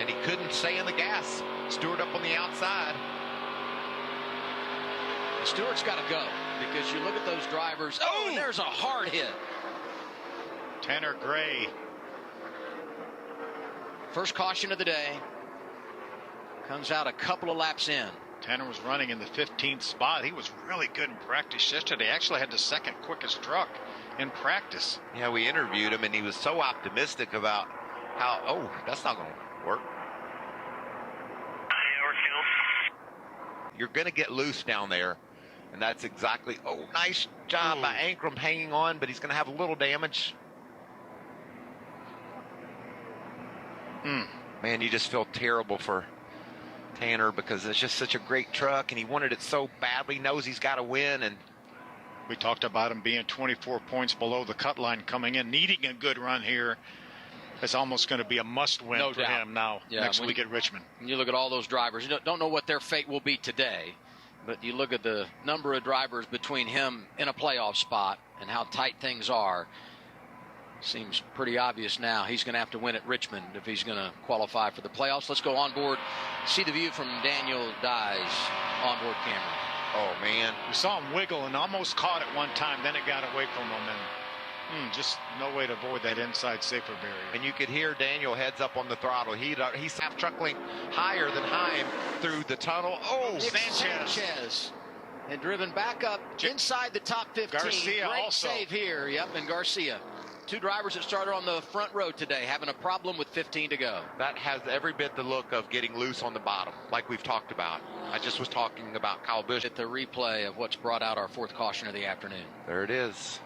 and he couldn't stay in the gas. Stewart up on the outside. Stewart's got to go because you look at those drivers. Oh, and there's a hard hit. Tanner Gray. First caution of the day. Comes out a couple of laps in. Tanner was running in the 15th spot. He was really good in practice yesterday. Actually had the second quickest truck in practice. Yeah, we interviewed him, and he was so optimistic about how, that's not going to work. You're going to get loose down there, and that's exactly, nice job by Ankrum hanging on, but he's going to have a little damage. Man, you just feel terrible for Tanner because it's just such a great truck, and he wanted it so badly, knows he's got to win. And we talked about him being 24 points below the cut line coming in, needing a good run here. It's almost going to be a must-win for him now next week at Richmond. When you look at all those drivers, you don't know what their fate will be today, but you look at the number of drivers between him in a playoff spot and how tight things are. Seems pretty obvious now. He's going to have to win at Richmond if he's going to qualify for the playoffs. Let's go on board, see the view from Daniel Dye's onboard camera. Oh, man. We saw him wiggle and almost caught it one time, then it got away from him, and just no way to avoid that inside safer barrier. And you could hear Daniel heads up on the throttle. He's half truck length higher than Heim through the tunnel. Sanchez. And driven back up inside the top 15. Garcia Great also. save here. Yep, and Garcia. Two drivers that started on the front row today having a problem with 15 to go. That has every bit the look of getting loose on the bottom, like we've talked about. I just was talking about Kyle Busch. At the replay of what's brought out our fourth caution of the afternoon. There it is.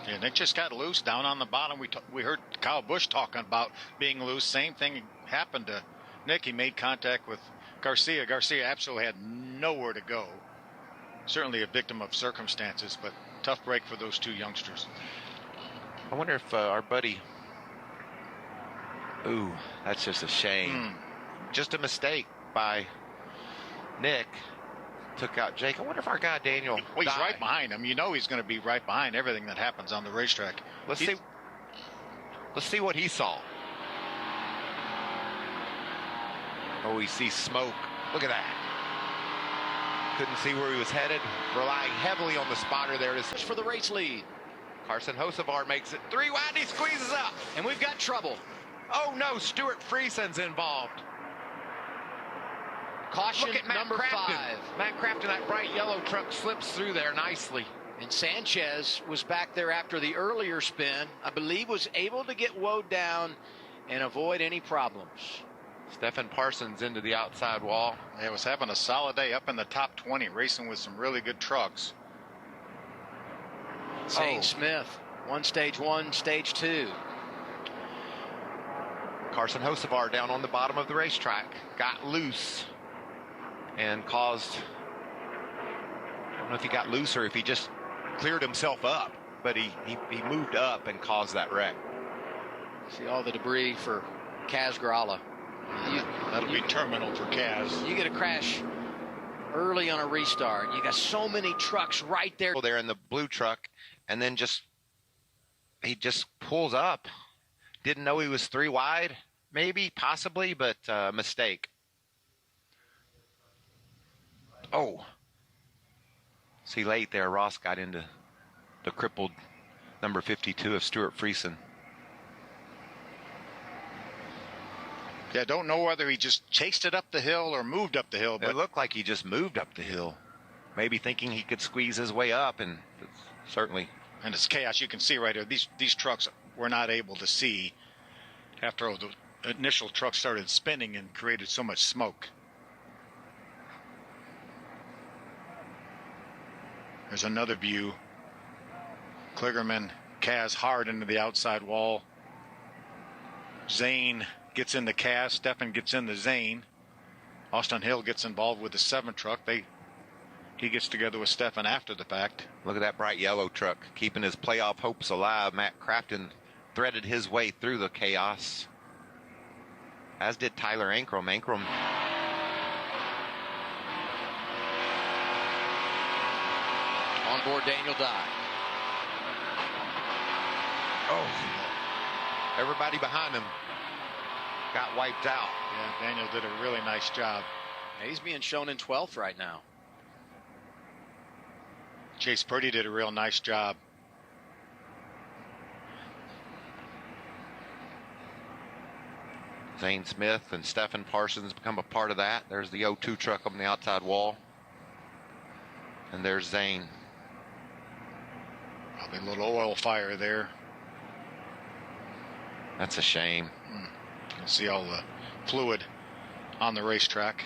Yeah, Nick just got loose down on the bottom. We heard Kyle Busch talking about being loose. Same thing happened to Nick. He made contact with Garcia. Garcia absolutely had nowhere to go. Certainly a victim of circumstances, but tough break for those two youngsters. I wonder if our buddy... Ooh, that's just a shame. Just a mistake by Nick. Took out Jake. I wonder if our guy Daniel... Well, he's right behind him. You know he's going to be right behind everything that happens on the racetrack. Let's see what he saw. Oh, he sees smoke. Look at that. Couldn't see where he was headed. Relying heavily on the spotter there. For the race lead. Carson Hocevar makes it 3 wide. He squeezes up. And we've got trouble. Oh, no. Friesen's involved. Caution number 5. Matt Crafton, that bright yellow truck slips through there nicely. And Sanchez was back there after the earlier spin. I believe was able to get woed down and avoid any problems. Stephen Parsons into the outside wall. He was having a solid day up in the top 20, racing with some really good trucks. Zane Smith, stage 1, stage 2. Carson Hocevar down on the bottom of the racetrack. Got loose and caused... I don't know if he got loose or if he just cleared himself up, but he moved up and caused that wreck. See all the debris for Kaz Gralla. That'll be terminal for Kaz. You get a crash early on a restart. You got so many trucks right there. There in the blue truck, and then he just pulls up. Didn't know he was 3 wide, maybe, possibly, but mistake. Oh. See, late there, Ross got into the crippled number 52 of Stuart Friesen. Yeah, don't know whether he just chased it up the hill or moved up the hill. But it looked like he just moved up the hill, maybe thinking he could squeeze his way up, and certainly. And it's chaos. You can see right here. These trucks were not able to see after the initial truck started spinning and created so much smoke. There's another view. Kligerman, Kaz hard into the outside wall. Zane gets into Kaz. Stefan gets into Zane. Austin Hill gets involved with the 7 truck. He gets together with Stefan after the fact. Look at that bright yellow truck, keeping his playoff hopes alive. Matt Crafton threaded his way through the chaos, as did Tyler Ankrum. On board Daniel Dye. Oh, everybody behind him. got wiped out. Yeah, Daniel did a really nice job. Yeah, he's being shown in 12th right now. Chase Purdy did a real nice job. Zane Smith and Stephen Parsons become a part of that. There's the 0-2 truck on the outside wall. And there's Zane. Probably a little oil fire there. That's a shame. You can see all the fluid on the racetrack.